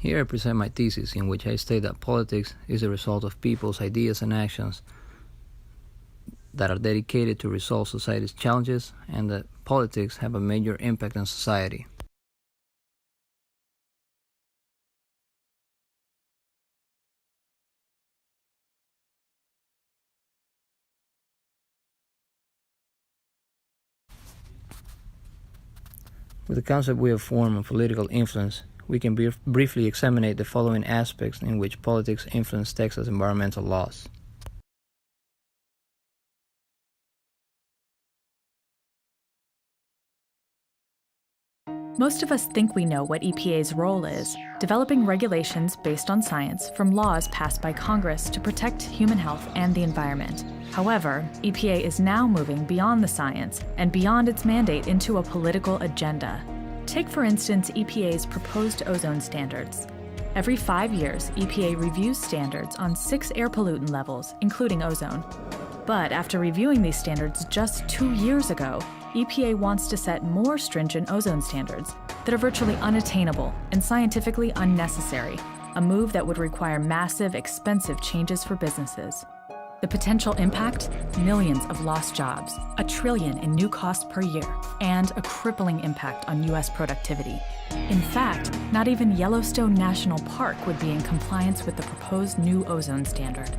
Here I present my thesis in which I state that politics is the result of people's ideas and actions that are dedicated to resolve society's challenges, and that politics have a major impact on society. With the concept we have formed of political influence, we can briefly examine the following aspects in which politics influence Texas environmental laws. Most of us think we know what EPA's role is, developing regulations based on science from laws passed by Congress to protect human health and the environment. However, EPA is now moving beyond the science and beyond its mandate into a political agenda. Take, for instance, EPA's proposed ozone standards. Every 5 years, EPA reviews standards on 6 air pollutant levels, including ozone. But after reviewing these standards just 2 years ago, EPA wants to set more stringent ozone standards that are virtually unattainable and scientifically unnecessary, a move that would require massive, expensive changes for businesses. The potential impact? Millions of lost jobs, $1 trillion in new costs per year, and a crippling impact on U.S. productivity. In fact, not even Yellowstone National Park would be in compliance with the proposed new ozone standard.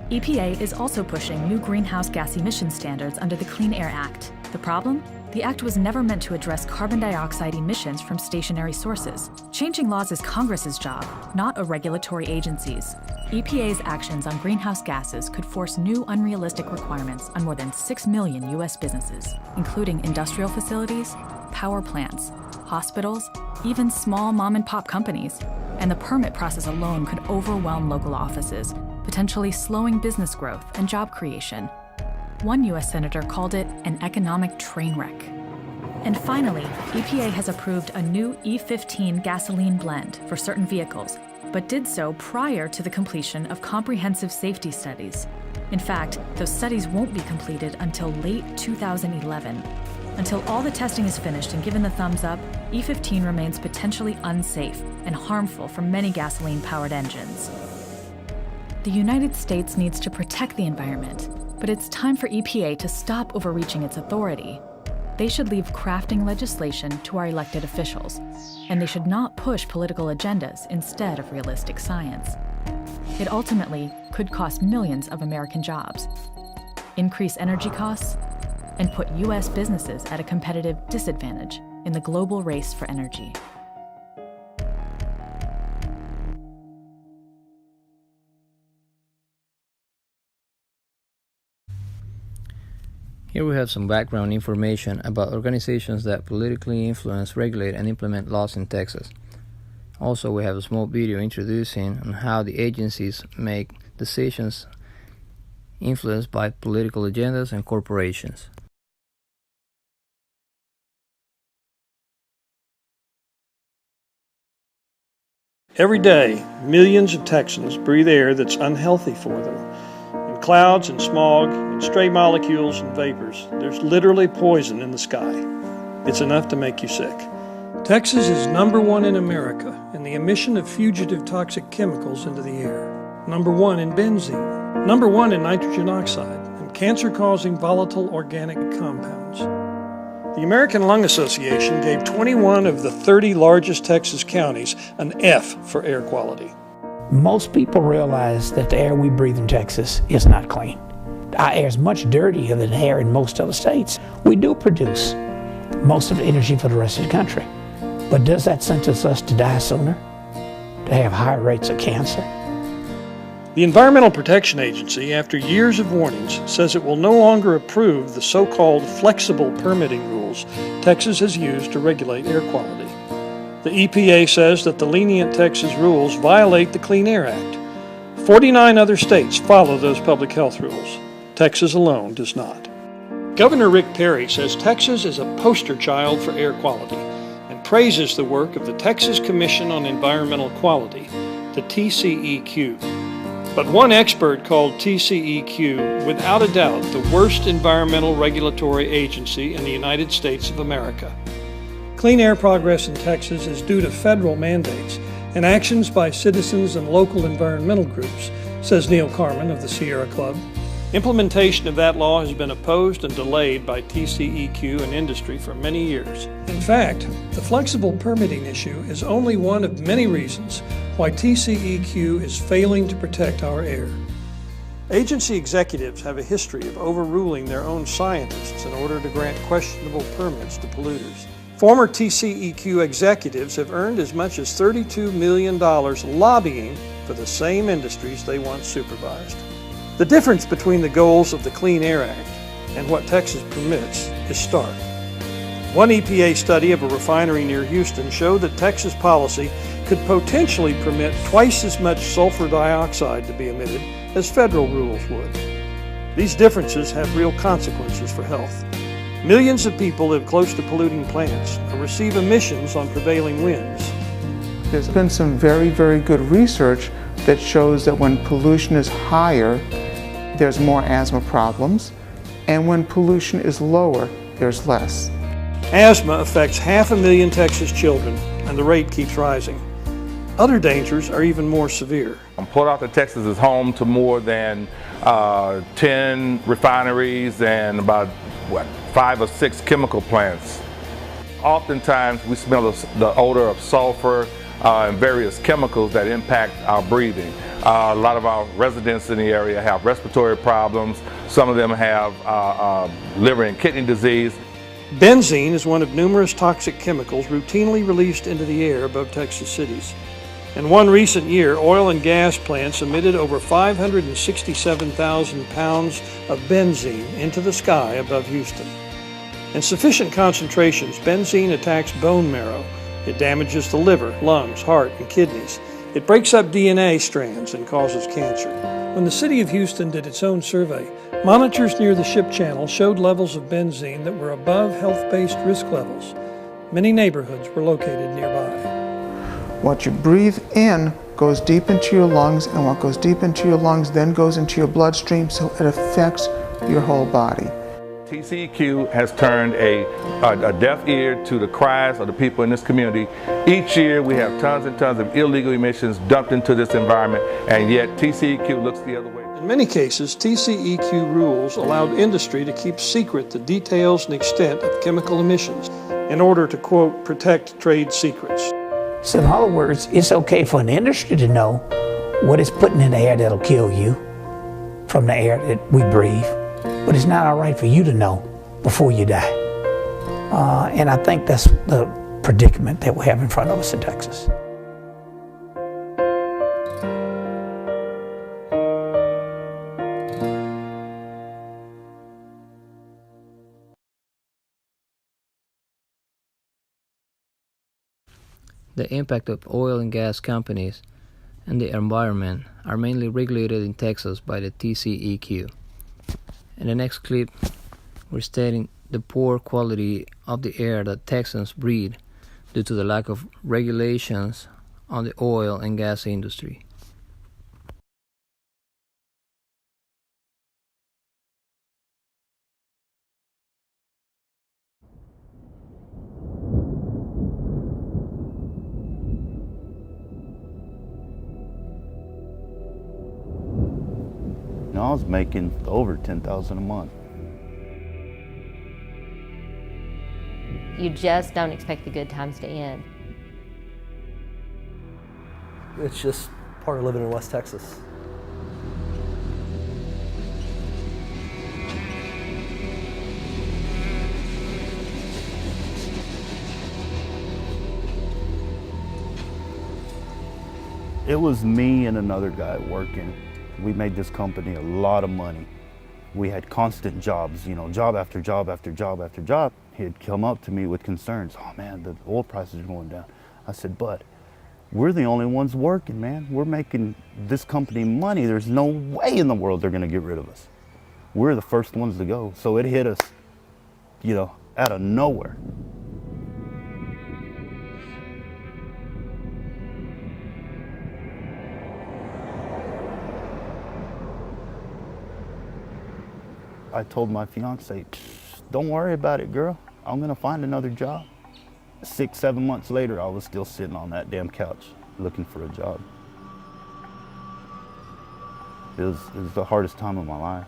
EPA is also pushing new greenhouse gas emission standards under the Clean Air Act. The problem? The act was never meant to address carbon dioxide emissions from stationary sources. Changing laws is Congress's job, not a regulatory agency's. EPA's actions on greenhouse gases could force new unrealistic requirements on more than 6 million U.S. businesses, including industrial facilities, power plants, hospitals, even small mom-and-pop companies. And the permit process alone could overwhelm local offices, potentially slowing business growth and job creation. One U.S. senator called it an economic train wreck. And finally, EPA has approved a new E15 gasoline blend for certain vehicles, but did so prior to the completion of comprehensive safety studies. In fact, those studies won't be completed until late 2011. Until all the testing is finished and given the thumbs up, E15 remains potentially unsafe and harmful for many gasoline-powered engines. The United States needs to protect the environment, but it's time for EPA to stop overreaching its authority. They should leave crafting legislation to our elected officials, and they should not push political agendas instead of realistic science. It ultimately could cost millions of American jobs, increase energy costs, and put U.S. businesses at a competitive disadvantage in the global race for energy. Here we have some background information about organizations that politically influence, regulate, and implement laws in Texas. Also, we have a small video introducing on how the agencies make decisions influenced by political agendas and corporations. Every day, millions of Texans breathe air that's unhealthy for them. In clouds and smog, in stray molecules and vapors, there's literally poison in the sky. It's enough to make you sick. Texas is #1 in America in the emission of fugitive toxic chemicals into the air. #1 in benzene. #1 in nitrogen oxide and cancer-causing volatile organic compounds. The American Lung Association gave 21 of the 30 largest Texas counties an F for air quality. Most people realize that the air we breathe in Texas is not clean. Our air is much dirtier than air in most other states. We do produce most of the energy for the rest of the country. But does that sentence us to die sooner? To have higher rates of cancer? The Environmental Protection Agency, after years of warnings, says it will no longer approve the so-called flexible permitting rules Texas has used to regulate air quality. The EPA says that the lenient Texas rules violate the Clean Air Act. 49 other states follow those public health rules. Texas alone does not. Governor Rick Perry says Texas is a poster child for air quality and praises the work of the Texas Commission on Environmental Quality, the TCEQ. But one expert called TCEQ, without a doubt, the worst environmental regulatory agency in the United States of America. Clean air progress in Texas is due to federal mandates and actions by citizens and local environmental groups, says Neil Carman of the Sierra Club. Implementation of that law has been opposed and delayed by TCEQ and industry for many years. In fact, the flexible permitting issue is only one of many reasons why TCEQ is failing to protect our air. Agency executives have a history of overruling their own scientists in order to grant questionable permits to polluters. Former TCEQ executives have earned as much as $32 million lobbying for the same industries they once supervised. The difference between the goals of the Clean Air Act and what Texas permits is stark. One EPA study of a refinery near Houston showed that Texas policy could potentially permit twice as much sulfur dioxide to be emitted as federal rules would. These differences have real consequences for health. Millions of people live close to polluting plants or receive emissions on prevailing winds. There's been some very, very good research that shows that when pollution is higher, there's more asthma problems, and when pollution is lower, there's less. Asthma affects 500,000 Texas children, and the rate keeps rising. Other dangers are even more severe. Port Arthur, Texas is home to more than 10 refineries and about 5 or 6 chemical plants. Oftentimes we smell the odor of sulfur and various chemicals that impact our breathing. A lot of our residents in the area have respiratory problems. Some of them have liver and kidney disease. Benzene is one of numerous toxic chemicals routinely released into the air above Texas cities. In one recent year, oil and gas plants emitted over 567,000 pounds of benzene into the sky above Houston. In sufficient concentrations, benzene attacks bone marrow. It damages the liver, lungs, heart, and kidneys. It breaks up DNA strands and causes cancer. When the city of Houston did its own survey, monitors near the ship channel showed levels of benzene that were above health-based risk levels. Many neighborhoods were located nearby. What you breathe in goes deep into your lungs, and what goes deep into your lungs then goes into your bloodstream, so it affects your whole body. TCEQ has turned a deaf ear to the cries of the people in this community. Each year we have tons and tons of illegal emissions dumped into this environment, and yet TCEQ looks the other way. In many cases, TCEQ rules allowed industry to keep secret the details and extent of chemical emissions in order to, quote, protect trade secrets. So in other words, it's okay for an industry to know what it's putting in the air that'll kill you from the air that we breathe, but it's not all right for you to know before you die. And I think that's the predicament that we have in front of us in Texas. The impact of oil and gas companies and the environment are mainly regulated in Texas by the TCEQ. In the next clip, we're stating the poor quality of the air that Texans breathe due to the lack of regulations on the oil and gas industry. I was making over $10,000 a month. You just don't expect the good times to end. It's just part of living in West Texas. It was me and another guy working. We made this company a lot of money. We had constant jobs, job after job after job after job. He'd come up to me with concerns. Oh man, the oil prices are going down. I said, bud, we're the only ones working, man. We're making this company money. There's no way in the world they're gonna get rid of us. We're the first ones to go. So it hit us, out of nowhere. I told my fiance, don't worry about it, girl. I'm gonna find another job. 6, 7 months later, I was still sitting on that damn couch. looking for a job. It was the hardest time of my life.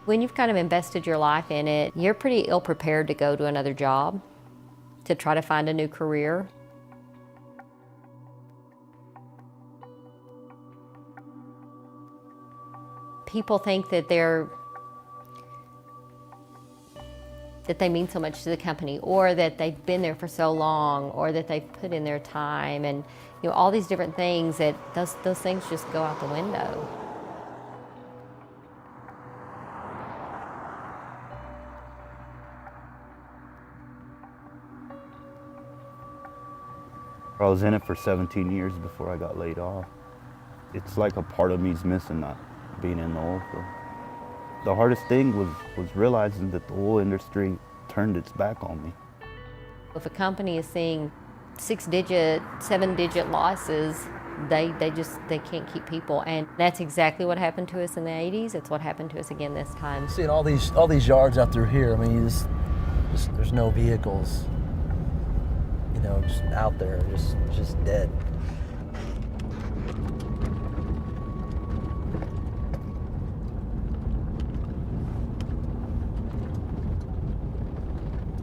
When you've kind of invested your life in it, you're pretty ill prepared to go to another job, to try to find a new career. People think that they mean so much to the company, or that they've been there for so long, or that they've put in their time, and all these different things, that those things just go out the window. I was in it for 17 years before I got laid off. It's like a part of me's missing, not being in the oil field. The hardest thing was realizing that the oil industry turned its back on me. If a company is seeing 6-digit, 7-digit losses, they can't keep people, and that's exactly what happened to us in the 80s. It's what happened to us again this time. Seeing all these yards out through here, I mean, there's no vehicles, just out there, just dead.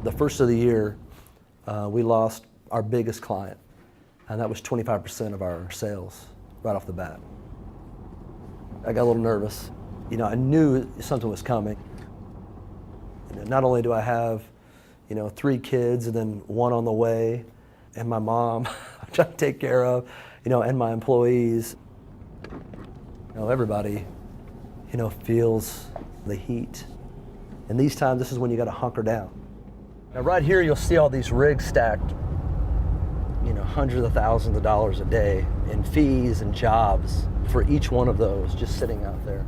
The first of the year, we lost our biggest client, and that was 25% of our sales right off the bat. I got a little nervous. I knew something was coming. Not only do I have, 3 kids and then 1 on the way, and my mom I'm trying to take care of, and my employees. Everybody, feels the heat. And these times, this is when you got to hunker down. Now right here, you'll see all these rigs stacked, hundreds of thousands of dollars a day in fees and jobs for each one of those just sitting out there.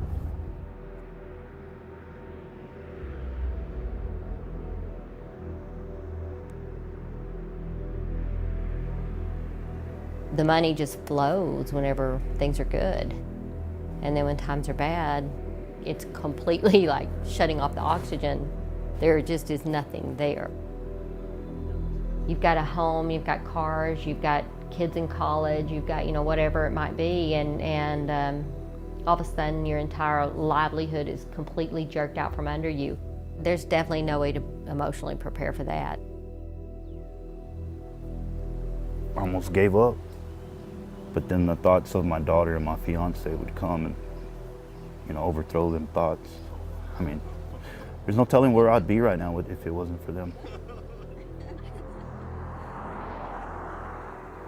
The money just flows whenever things are good. And then when times are bad, it's completely like shutting off the oxygen. There just is nothing there. You've got a home, you've got cars, you've got kids in college, you've got, whatever it might be, and all of a sudden your entire livelihood is completely jerked out from under you. There's definitely no way to emotionally prepare for that. I almost gave up. But then the thoughts of my daughter and my fiance would come and, overthrow them thoughts. I mean, there's no telling where I'd be right now if it wasn't for them.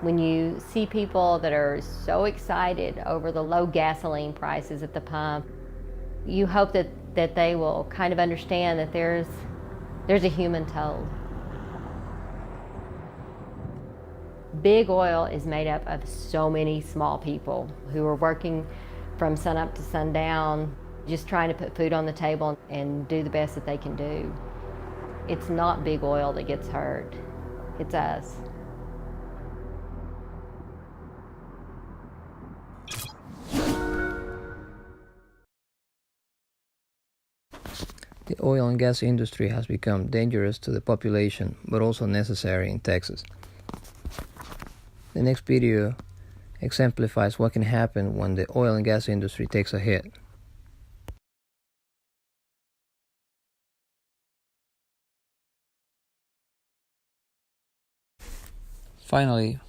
When you see people that are so excited over the low gasoline prices at the pump, you hope that they will kind of understand that there's a human toll. Big oil is made up of so many small people who are working from sunup to sundown, just trying to put food on the table and do the best that they can do. It's not big oil that gets hurt, it's us. The oil and gas industry has become dangerous to the population, but also necessary in Texas. The next video exemplifies what can happen when the oil and gas industry takes a hit. Finally,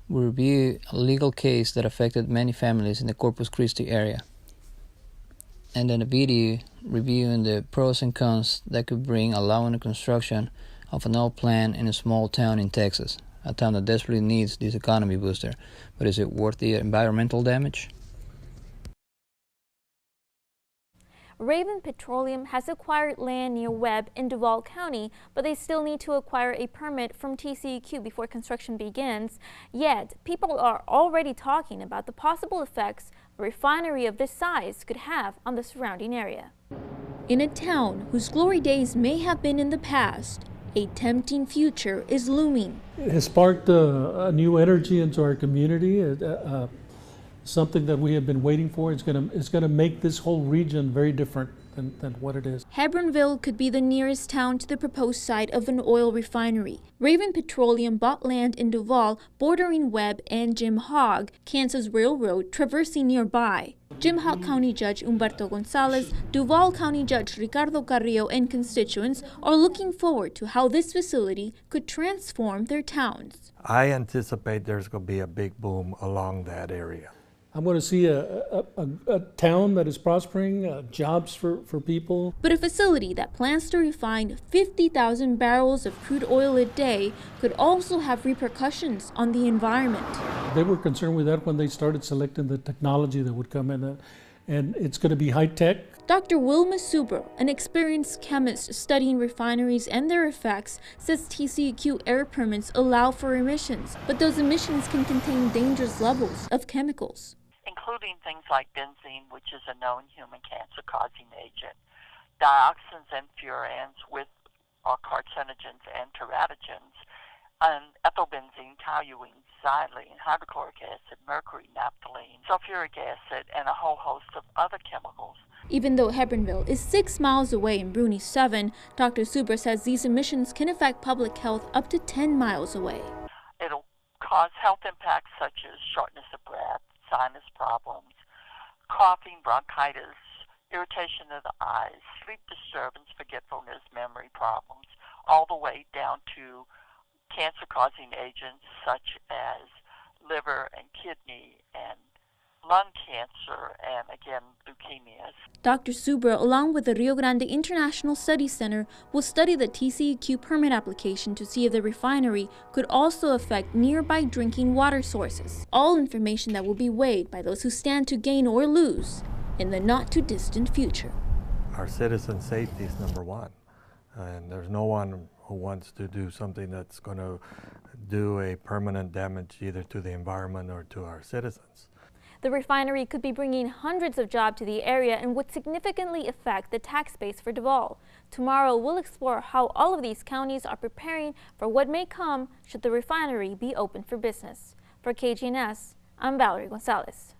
we review a legal case that affected many families in the Corpus Christi area, and then a video reviewing the pros and cons that could bring allowing the construction of an oil plant in a small town in Texas, a town that desperately needs this economy booster. But is it worth the environmental damage? Raven Petroleum has acquired land near Webb in Duval County, but they still need to acquire a permit from TCEQ before construction begins. Yet, people are already talking about the possible effects a refinery of this size could have on the surrounding area. In a town whose glory days may have been in the past, a tempting future is looming. It has sparked a new energy into our community, something that we have been waiting for. It's going to make this whole region very different. than what it is. Hebronville could be the nearest town to the proposed site of an oil refinery. Raven Petroleum bought land in Duval bordering Webb and Jim Hogg, Kansas Railroad traversing nearby. Jim Hogg County Judge Humberto Gonzalez, Duval County Judge Ricardo Carrillo, and constituents are looking forward to how this facility could transform their towns. I anticipate there's going to be a big boom along that area. I'm going to see a town that is prospering, jobs for people. But a facility that plans to refine 50,000 barrels of crude oil a day could also have repercussions on the environment. They were concerned with that when they started selecting the technology that would come in, and it's going to be high tech. Dr. Wilma Subro, an experienced chemist studying refineries and their effects, says TCEQ air permits allow for emissions, but those emissions can contain dangerous levels of chemicals, including things like benzene, which is a known human cancer-causing agent, dioxins and furans, which are carcinogens and teratogens, and ethylbenzene, toluene, xylene, hydrochloric acid, mercury, naphthalene, sulfuric acid, and a whole host of other chemicals. Even though Hebronville is 6 miles away and Bruni 7, Dr. Subra says these emissions can affect public health up to 10 miles away. It'll cause health impacts such as shortness of breath, sinus problems, coughing, bronchitis, irritation of the eyes, sleep disturbance, forgetfulness, memory problems, all the way down to cancer-causing agents such as liver and kidney and lung cancer and, again, leukemias. Dr. Subra, along with the Rio Grande International Study Center, will study the TCEQ permit application to see if the refinery could also affect nearby drinking water sources. All information that will be weighed by those who stand to gain or lose in the not-too-distant future. Our citizen safety is number one, and there's no one who wants to do something that's going to do a permanent damage either to the environment or to our citizens. The refinery could be bringing hundreds of jobs to the area and would significantly affect the tax base for Duval. Tomorrow, we'll explore how all of these counties are preparing for what may come should the refinery be open for business. For KGNS, I'm Valerie Gonzalez.